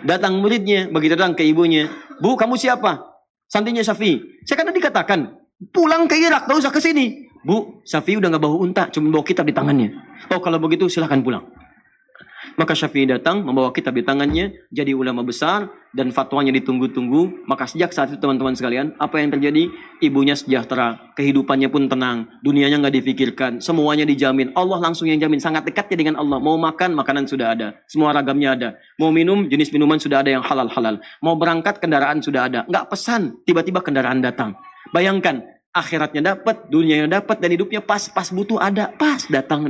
Datang muridnya, begitu datang ke ibunya. Bu, kamu siapa? Santrinya Syafi'i. Saya kan tadi katakan, pulang ke Irak, gak usah ke sini. Bu, Syafi'i udah gak bawa unta, cuma bawa kitab di tangannya. Oh, kalau begitu silahkan pulang. Maka Syafi'i datang, membawa kitab di tangannya, jadi ulama besar, dan fatwanya ditunggu-tunggu. Maka sejak saat itu teman-teman sekalian, apa yang terjadi? Ibunya sejahtera, kehidupannya pun tenang, dunianya gak difikirkan, semuanya dijamin. Allah langsung yang jamin, sangat dekatnya dengan Allah. Mau makan, makanan sudah ada, semua ragamnya ada. Mau minum, jenis minuman sudah ada yang halal-halal. Mau berangkat, kendaraan sudah ada. Gak pesan, tiba-tiba kendaraan datang. Bayangkan, akhiratnya dapat, dunianya dapat, dan hidupnya pas butuh ada, pas datang.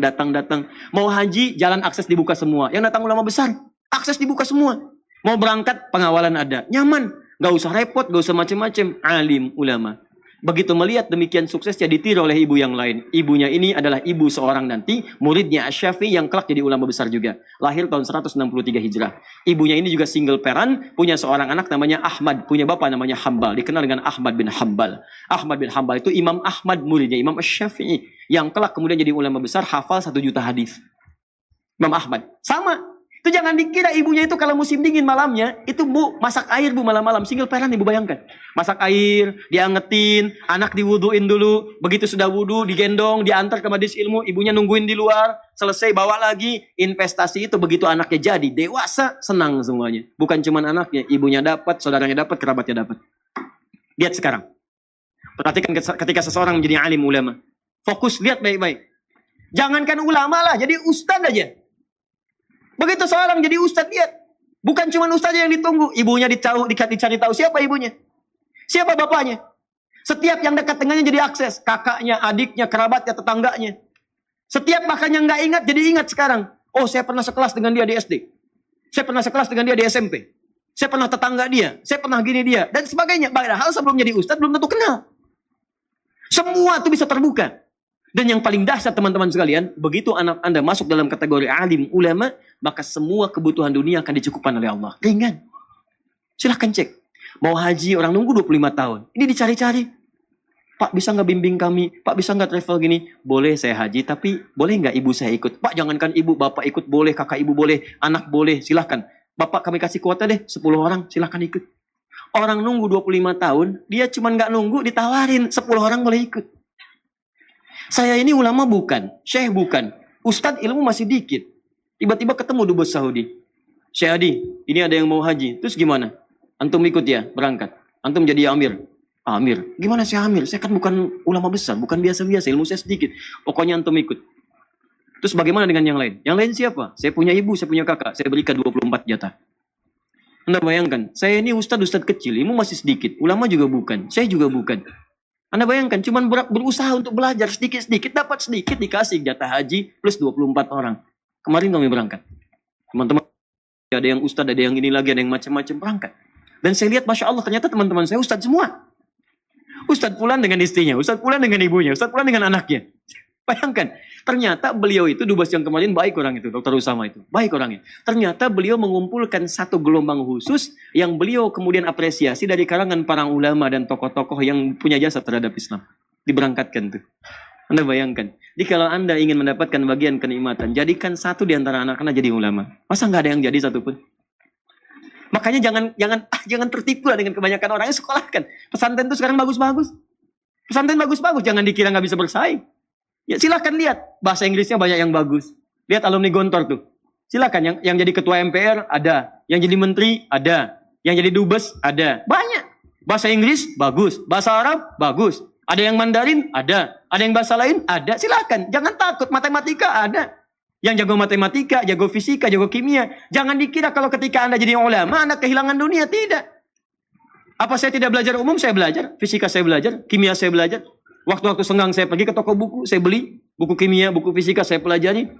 Mau haji, jalan akses dibuka semua. Yang datang ulama besar, akses dibuka semua. Mau berangkat, pengawalan ada, nyaman, gak usah repot, gak usah macem-macem. Alim ulama. Begitu melihat demikian suksesnya ditiru oleh ibu yang lain. Ibunya ini adalah ibu seorang nanti, muridnya Asy-Syafi'i yang kelak jadi ulama besar juga. Lahir tahun 163 Hijrah. Ibunya ini juga single parent, punya seorang anak namanya Ahmad, punya bapak namanya Hambal, dikenal dengan Ahmad bin Hambal. Ahmad bin Hambal itu Imam Ahmad muridnya, Imam Asy-Syafi'i, yang kelak kemudian jadi ulama besar, hafal 1 juta hadis. Imam Ahmad, sama. Itu jangan dikira ibunya itu kalau musim dingin malamnya, itu Bu, masak air Bu malam-malam. Single parent Ibu bayangkan. Masak air, diangetin, anak diwuduin dulu. Begitu sudah wudu, digendong, diantar ke majelis ilmu. Ibunya nungguin di luar, selesai bawa lagi. Investasi itu begitu anaknya jadi, dewasa, senang semuanya. Bukan cuma anaknya, ibunya dapat, saudaranya dapat, kerabatnya dapat. Lihat sekarang. Perhatikan ketika seseorang menjadi alim ulama. Fokus, lihat baik-baik. Jangankan ulama lah, jadi ustadz aja. Begitu seorang jadi ustadz, lihat. Bukan cuma ustadz yang ditunggu. Ibunya dicari tahu siapa ibunya. Siapa bapaknya. Setiap yang dekat dengannya jadi akses. Kakaknya, adiknya, kerabatnya, tetangganya. Setiap makanya nggak ingat, jadi ingat sekarang. Oh, saya pernah sekelas dengan dia di SD. Saya pernah sekelas dengan dia di SMP. Saya pernah tetangga dia. Saya pernah gini dia. Dan sebagainya. Padahal sebelum jadi ustadz belum tentu kenal. Semua itu bisa terbuka. Dan yang paling dahsyat teman-teman sekalian, begitu anak Anda masuk dalam kategori alim ulama, maka semua kebutuhan dunia akan dicukupkan oleh Allah. Ringan. Silahkan cek. Mau haji, orang nunggu 25 tahun. Ini dicari-cari. Pak, bisa nggak bimbing kami? Pak, bisa nggak travel gini? Boleh saya haji, tapi boleh nggak ibu saya ikut? Pak, jangankan ibu, bapak ikut boleh, kakak ibu boleh, anak boleh, silahkan. Bapak kami kasih kuota deh, 10 orang, silahkan ikut. Orang nunggu 25 tahun, dia cuma nggak nunggu, ditawarin, 10 orang boleh ikut. Saya ini ulama bukan, syekh bukan, ustadz ilmu masih dikit. Tiba-tiba ketemu dubes Saudi. Syekh Adi, ini ada yang mau haji. Terus gimana? Antum ikut ya, berangkat. Antum jadi amir. Amir. Gimana sih amir? Saya kan bukan ulama besar, bukan biasa-biasa, ilmu saya sedikit. Pokoknya antum ikut. Terus bagaimana dengan yang lain? Yang lain siapa? Saya punya ibu, saya punya kakak. Saya berikan 24 jatah. Anda bayangkan, saya ini ustadz kecil, ilmu masih sedikit. Ulama juga bukan, saya juga bukan. Anda bayangkan, cuma berusaha untuk belajar sedikit-sedikit, dapat sedikit, dikasih jatah haji plus 24 orang. Kemarin kami berangkat. Teman-teman, ada yang ustadz, ada yang ini lagi, ada yang macam-macam berangkat. Dan saya lihat, Masya Allah, ternyata teman-teman saya ustadz semua. Ustadz Fulan dengan istrinya, Ustadz Fulan dengan ibunya, Ustadz Fulan dengan anaknya. Bayangkan, ternyata beliau itu, dubes yang kemarin baik orang itu, Dr. Usama itu. Baik orangnya. Ternyata beliau mengumpulkan satu gelombang khusus yang beliau kemudian apresiasi dari kalangan para ulama dan tokoh-tokoh yang punya jasa terhadap Islam. Diberangkatkan tuh. Anda bayangkan. Jadi kalau Anda ingin mendapatkan bagian kenikmatan, jadikan satu di antara anak-anak jadi ulama. Masa nggak ada yang jadi satupun? Makanya jangan tertipu lah dengan kebanyakan orang yang sekolahkan. Pesantren itu sekarang bagus-bagus. Pesantren bagus-bagus, jangan dikira nggak bisa bersaing. Ya silahkan lihat, bahasa Inggrisnya banyak yang bagus. Lihat alumni Gontor tuh. Silakan, yang jadi ketua MPR ada, yang jadi menteri ada, yang jadi dubes ada, banyak. Bahasa Inggris bagus, bahasa Arab bagus, ada yang Mandarin ada yang bahasa lain ada. Silakan, jangan takut, matematika ada. Yang jago matematika, jago fisika, jago kimia. Jangan dikira kalau ketika Anda jadi ulama, Anda kehilangan dunia. Tidak. Apa saya tidak belajar umum? Saya belajar. Fisika saya belajar. Kimia saya belajar. Waktu-waktu senggang saya pergi ke toko buku. Saya beli buku kimia, buku fisika saya pelajari.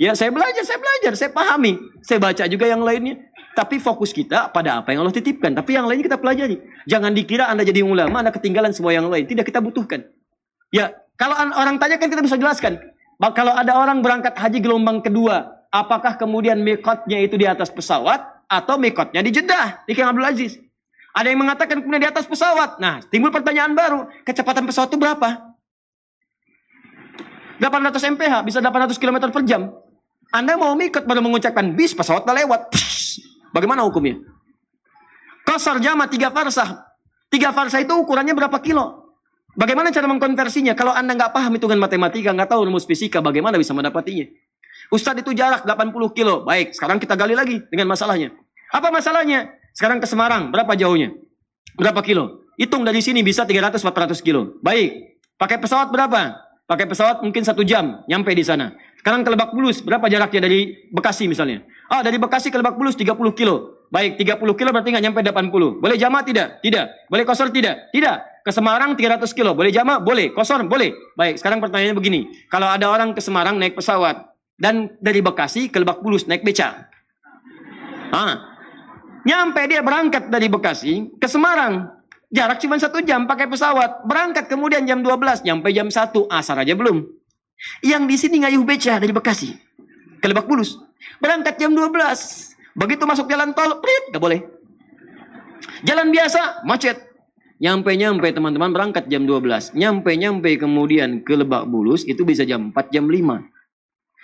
Ya saya belajar. Saya pahami. Saya baca juga yang lainnya. Tapi fokus kita pada apa yang Allah titipkan. Tapi yang lainnya kita pelajari. Jangan dikira Anda jadi ulama, Anda ketinggalan semua yang lain. Tidak, kita butuhkan. Ya, kalau orang tanya kan kita bisa jelaskan. Kalau ada orang berangkat haji gelombang kedua, apakah kemudian mikotnya itu di atas pesawat atau mikotnya di Jeddah, di King Abdul Aziz? Ada yang mengatakan kemudian di atas pesawat. Nah, timbul pertanyaan baru. Kecepatan pesawat itu berapa? 800 mph, bisa 800 km per jam. Anda mau mikot baru mengucapkan bis, pesawat dah lewat. Psh, bagaimana hukumnya? Qasar jama 3 farsah. 3 farsah itu ukurannya berapa kilo? Bagaimana cara mengkonversinya? Kalau Anda nggak paham hitungan matematika, nggak tahu rumus fisika, bagaimana bisa mendapatinya? Ustadz itu jarak 80 kilo. Baik, sekarang kita gali lagi dengan masalahnya. Apa masalahnya? Sekarang ke Semarang, berapa jauhnya? Berapa kilo? Hitung dari sini bisa 300-400 kilo. Baik, pakai pesawat berapa? Pakai pesawat mungkin 1 jam, nyampe di sana. Sekarang ke Lebak Bulus, berapa jaraknya dari Bekasi misalnya? Dari Bekasi ke Lebak Bulus 30 kilo. Baik, 30 kilo berarti nggak nyampe 80. Boleh jamaah tidak? Tidak. Boleh kosor tidak? Tidak. Ke Semarang 300 kilo. Boleh jamaah? Boleh. Kosor? Boleh. Baik, sekarang pertanyaannya begini. Kalau ada orang ke Semarang naik pesawat. Dan dari Bekasi ke Lebak Bulus naik beca. Nyampe dia berangkat dari Bekasi ke Semarang. Jarak cuma 1 jam pakai pesawat. Berangkat kemudian jam 12. Nyampe jam 1. Asar aja belum. Yang di sini ngayuh beca dari Bekasi ke Lebak Bulus. Berangkat jam 12. Begitu masuk jalan tol, prit, gak boleh. Jalan biasa, macet. Nyampe teman-teman berangkat jam 12. Nyampe kemudian ke Lebak Bulus itu bisa jam 4, jam 5.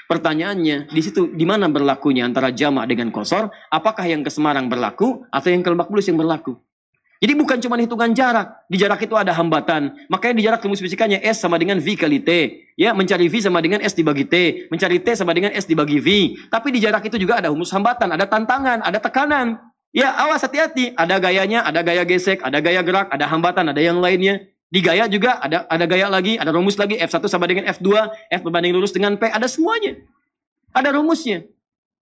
Pertanyaannya, di situ di mana berlakunya antara jamak dengan kosor? Apakah yang ke Semarang berlaku atau yang ke Lebak Bulus yang berlaku? Jadi bukan cuma hitungan jarak. Di jarak itu ada hambatan. Makanya di jarak rumus fisikanya S sama dengan V kali T. Ya, mencari V sama dengan S dibagi T. Mencari T sama dengan S dibagi V. Tapi di jarak itu juga ada rumus hambatan, ada tantangan, ada tekanan. Ya, awas hati-hati. Ada gayanya, ada gaya gesek, ada gaya gerak, ada hambatan, ada yang lainnya. Di gaya juga ada gaya lagi, ada rumus lagi. F1 sama dengan F2, F berbanding lurus dengan P. Ada semuanya. Ada rumusnya.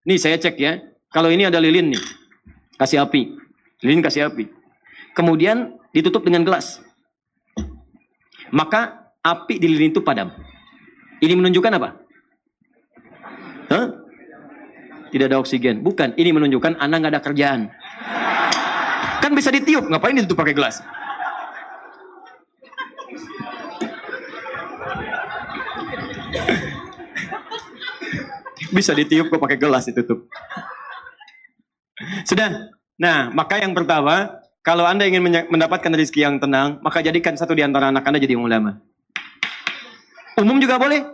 Nih saya cek ya. Kalau ini ada lilin nih. Kasih api. Lilin kasih api. Kemudian ditutup dengan gelas. Maka api di lilin itu padam. Ini menunjukkan apa? Tidak ada oksigen. Bukan, ini menunjukkan Anda nggak ada kerjaan. Kan bisa ditiup, ngapain ditutup pakai gelas? Bisa ditiup kok pakai gelas ditutup. Sudah. Nah, maka yang pertama, kalau Anda ingin mendapatkan rezeki yang tenang, maka jadikan satu di antara anak Anda jadi ulama. Umum juga boleh.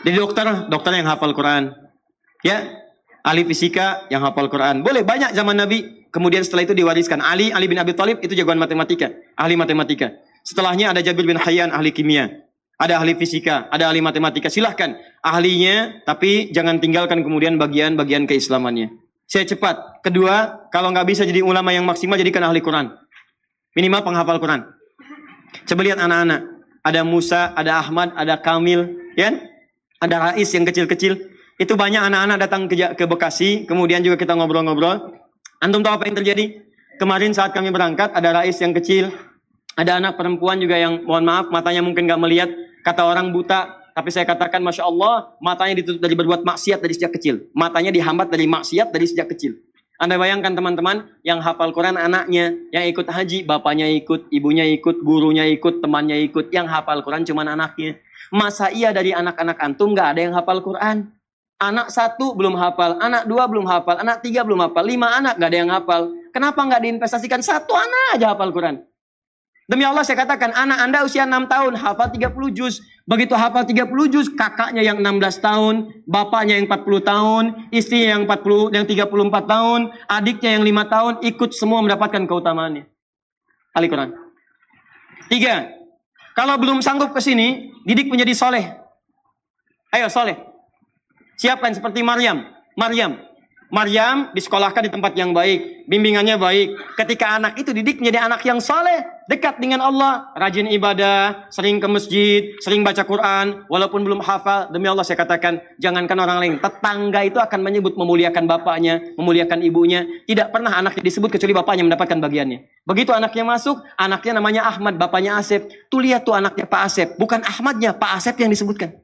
Jadi dokter yang hafal Quran. Ya, ahli fisika yang hafal Quran. Boleh, banyak zaman Nabi. Kemudian setelah itu diwariskan. Ali bin Abi Thalib itu jagoan matematika. Ahli matematika. Setelahnya ada Jabir bin Hayyan, ahli kimia. Ada ahli fisika, ada ahli matematika. Silahkan ahlinya, tapi jangan tinggalkan kemudian bagian-bagian keislamannya. Saya cepat. Kedua, kalau nggak bisa jadi ulama yang maksimal, jadikan ahli Quran. Minimal penghafal Quran. Coba lihat anak-anak. Ada Musa, ada Ahmad, ada Kamil. Ya? Ada Rais yang kecil-kecil. Itu banyak anak-anak datang ke Bekasi. Kemudian juga kita ngobrol-ngobrol. Antum tahu apa yang terjadi? Kemarin saat kami berangkat, ada Rais yang kecil. Ada anak perempuan juga yang, mohon maaf, matanya mungkin nggak melihat. Kata orang buta. Tapi saya katakan, Masya Allah, matanya ditutup dari berbuat maksiat dari sejak kecil. Matanya dihambat dari maksiat dari sejak kecil. Anda bayangkan teman-teman, yang hafal Quran anaknya, yang ikut haji, bapaknya ikut, ibunya ikut, gurunya ikut, temannya ikut. Yang hafal Quran cuma anaknya. Masa iya dari anak-anak antum nggak ada yang hafal Quran? Anak 1 belum hafal, anak 2 belum hafal, anak 3 belum hafal, 5 anak nggak ada yang hafal. Kenapa nggak diinvestasikan 1 anak aja hafal Quran? Demi Allah saya katakan, anak Anda usia 6 tahun, hafal 30 juz. Begitu hafal 30 juz, kakaknya yang 16 tahun, bapaknya yang 40 tahun, istri yang 34 tahun, adiknya yang 5 tahun, ikut semua mendapatkan keutamaannya. Ahli Quran. 3. Kalau belum sanggup ke sini, didik menjadi soleh. Ayo soleh. Siapkan seperti Maryam. Maryam disekolahkan di tempat yang baik, bimbingannya baik. Ketika anak itu didik menjadi anak yang saleh, dekat dengan Allah, rajin ibadah, sering ke masjid, sering baca Quran, walaupun belum hafal, demi Allah saya katakan, jangankan orang lain, tetangga itu akan menyebut memuliakan bapaknya, memuliakan ibunya. Tidak pernah anaknya disebut kecuali bapaknya mendapatkan bagiannya. Begitu anaknya masuk, anaknya namanya Ahmad, bapaknya Asep. Tuh lihat tuh anaknya Pak Asep, bukan Ahmadnya, Pak Asep yang disebutkan.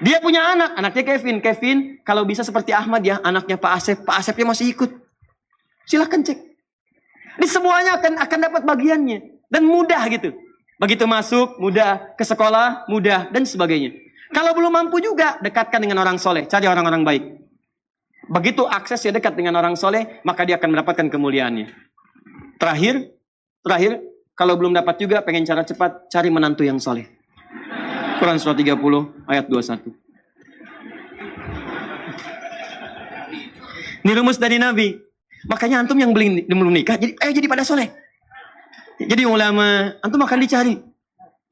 Dia punya anak, anaknya Kevin. Kevin kalau bisa seperti Ahmad ya, anaknya Pak Asep. Pak Asepnya masih ikut. Silahkan cek. Ini semuanya akan dapat bagiannya. Dan mudah gitu. Begitu masuk, mudah. Ke sekolah, mudah. Dan sebagainya. Kalau belum mampu juga, dekatkan dengan orang soleh. Cari orang-orang baik. Begitu aksesnya dekat dengan orang soleh, maka dia akan mendapatkan kemuliaannya. Terakhir, kalau belum dapat juga, pengen cara cepat, cari menantu yang soleh. Quran surah 30 ayat 21. Ini rumus dari Nabi. Makanya antum yang belum nikah, jadi pada soleh. Jadi ulama, antum akan dicari.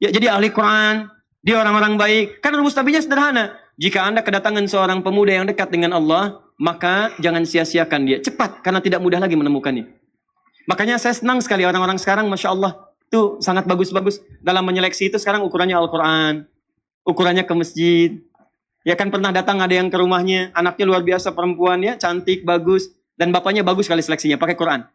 Ya, jadi ahli Quran, dia orang-orang baik. Karena rumus Nabinya sederhana. Jika Anda kedatangan seorang pemuda yang dekat dengan Allah, maka jangan sia-siakan dia. Cepat, karena tidak mudah lagi menemukannya. Makanya saya senang sekali orang-orang sekarang, Masya Allah, itu sangat bagus-bagus. Dalam menyeleksi itu sekarang ukurannya Al-Quran. Ukurannya ke masjid. Ya kan pernah datang ada yang ke rumahnya, anaknya luar biasa perempuan ya, cantik, bagus. Dan bapaknya bagus sekali seleksinya, pakai Quran.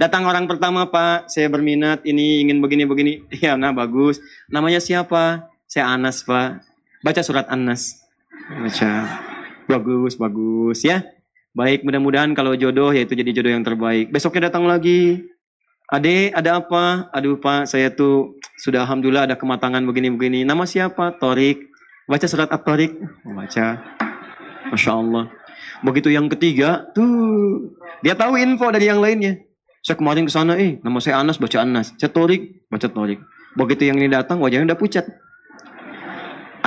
Datang orang pertama, Pak, saya berminat, ini ingin begini-begini. Ya, nah bagus. Namanya siapa? Saya Anas, Pak. Baca surat An-Nas. Baca. Bagus ya. Baik, mudah-mudahan kalau jodoh, ya itu jadi jodoh yang terbaik. Besoknya datang lagi. Adek, ada apa? Aduh Pak, saya tuh sudah alhamdulillah ada kematangan begini-begini. Nama siapa? Torik. Baca surat At-Torik. Baca. Masya Allah. Begitu yang ketiga, tuh dia tahu info dari yang lainnya. Saya kemarin ke sana, nama saya Anas, baca Anas. Saya Torik, baca Torik. Begitu yang ini datang, wajahnya udah pucat.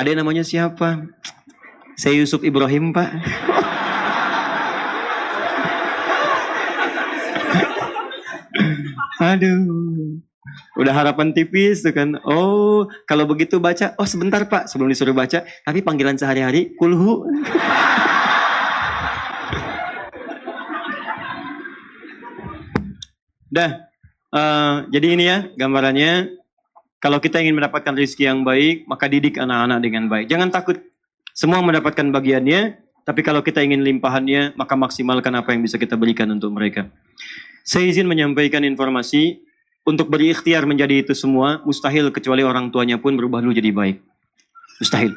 Adek namanya siapa? Saya Yusuf Ibrahim, Pak. Aduh, udah harapan tipis tuh kan. Oh, kalau begitu baca. Oh sebentar Pak, sebelum disuruh baca. Tapi panggilan sehari-hari, kulhu. Jadi ini ya gambarannya. Kalau kita ingin mendapatkan rezeki yang baik, maka didik anak-anak dengan baik. Jangan takut, semua mendapatkan bagiannya. Tapi kalau kita ingin limpahannya, maka maksimalkan apa yang bisa kita berikan untuk mereka. Saya izin menyampaikan informasi, untuk berikhtiar menjadi itu semua, mustahil kecuali orang tuanya pun berubah dulu jadi baik. Mustahil.